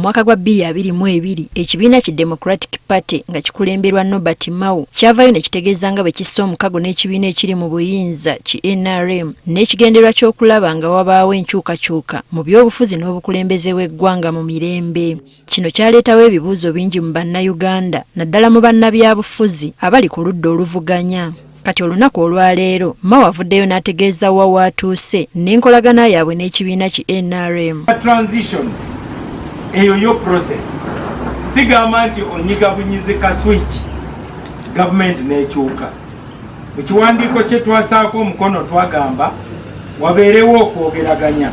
mwaka gwa 2022 ekibiina ki Democratic Party nga kikulemberwa Nobert Mao kyavayo ne kitegeeza nga bwe kissa omukago n'ekibiina ekiri mu buyinza ki NRM n'ekigendererwa ky'okulaba nga wabaawo enkyukakyuka mu by'obufuzi n'obukulembeze bw'eggwanga mu mirembe. Kino kyaleetawo ebibuuzo bingi mu bannayuganda naddala mu bannabyabufuzi abali ku ludda oluvuganya. Kati olunaku olwaleero Mao avuddeyo n'ategeeza wa watuuse n'enkolagana yaabwe n'ekibiina ki NRM. Eyo yo process sigamba nti onyiga bunyize ka switch government n'ekyuka. Mu kiwandiiko kye twasaako omukono twagamba wabeerewo okwogeraganya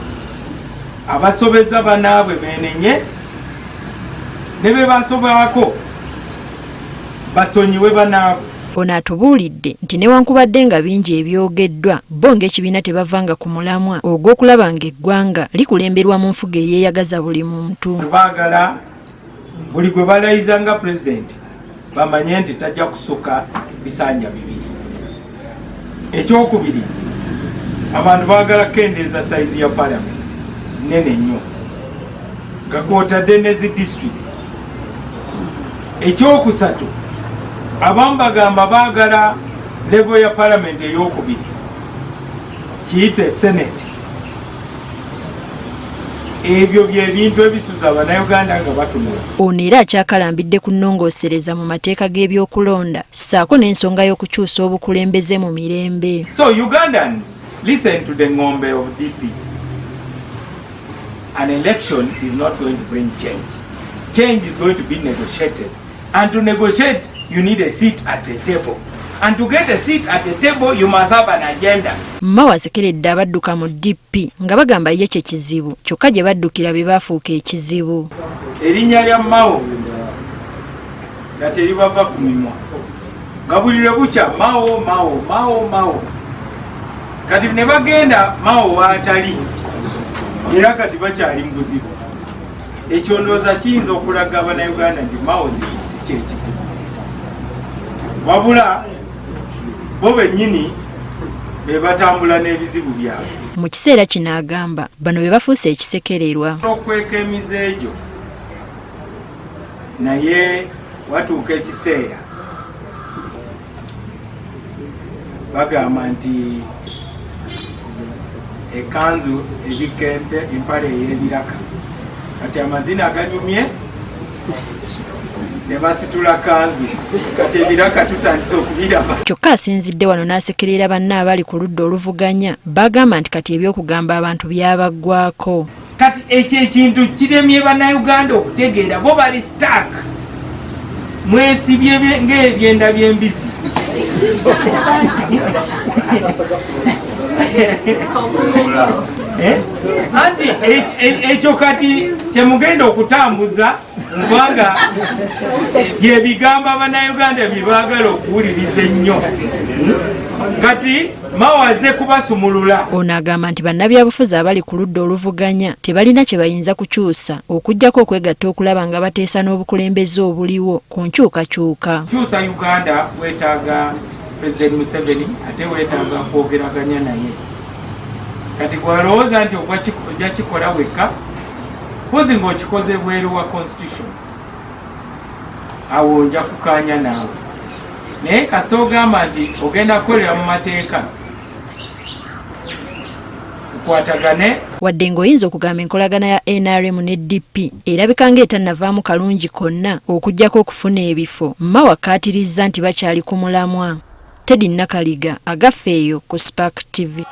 abasobeza banaabwe beenenye ne be basobako basonyiwe banaabwe. Ono atubuulidde nti newankubadde nga bingi ebyogeddwa bo ng'ekibiina tebavanga ku mulamwa ogw'okulaba ng'eggwanga likulemberwa mu nfuga eyeeyagaza buli muntu. Baagala buli gwe balayiza nga pulezidenti bamanye nti tajja kusukka bisanja bibiri. Ekyokubiri, abantu baagala kendeeza sayizi ya palamenti nnene nnyo nga kwotadde ne zi districts. Ekyokusatu, abamu bagamba baagala level ya palamenti ey'okubiri kiyite senate. Ebyo by'ebintu ebisuza Abannayuganda nga batunula. Ono era akyakalambidde ku nnongoosereza mu mateeka g'ebyokulonda ssaako n'ensonga y'okukyusa obukulembeze mu mirembe. So Ugandans, listen to the ngombe of DP. An election is not going to bring change. Change is going to be negotiated. And to negotiate, you need a seat at the table. And to get a seat at the table, you must have an agenda. Mao asekeredde abadduka mu DP nga bagamba ye kye kizibu kyokka gye baddukira be bafuuka ekizibu. Erinnya lya Mao nga teribava ku mimwa nga buli lwe bukya Mao Mao Mao Mao. Kati ne bagenda Mao waatali era kati bakyali mu buzibu. Ekyo ndowooza kiyinza okulaga Abannayuganda nti Mao si kyekizibu wabula bo bennyini be batambula n'ebizibu byabwe. Mu kiseera kino agamba bano be bafuuse ekisekererwa. Okweka emizeejo naye watuuka ekiseera bagamba nti ekanzu ebikente empale ey'ebiraka kati amazina aganyumye ne basitula kanzu kati ebiraka tutandise okubiraba. Kyokka asinzidde wano n'asekerera banna abali ku ludda oluvuganya bagamba nti kati ebyokugamba abantu byabaggwako. Kati ekyo ekintu kiremye Bannayuganda okutegeera bo bali stuck mwesibye ng'ebyenda by'embisi. Anti ekyo kati kyemugenda okutambuza kubanga bye bigamba Abannayuganda bye baagala okuwuliriza ennyo. Kati Mao azze kubasumulula. Ono agamba nti bannabyabufuzi abali ku ludda oluvuganya tebalina kye bayinza kukyusa okuggyako okwegatta okulaba nga bateesa n'obukulembeze obuliwo ku nkyukakyuka. Kyusa Uganda weetaaga President Museveni ate weetaaga kwogeraganya naye. Kati gwalowooza nti ojja kikola wekka pozi ng'okikoze bweru wa constitution awo ojja kukaanya naawe. Naye kasita ogamba nti ogenda kukolera mu mateeka kukwatagane. Wadde ng'oyinza okugamba enkolagana ya NRM ne DP erabika ng'etannavaamu kalungi konna okuggyako okufuna ebifo, Mao akkaatirizza nti bakyali ku mulamwa. Teddy Nakaliga agafeeyo ku Spark TV.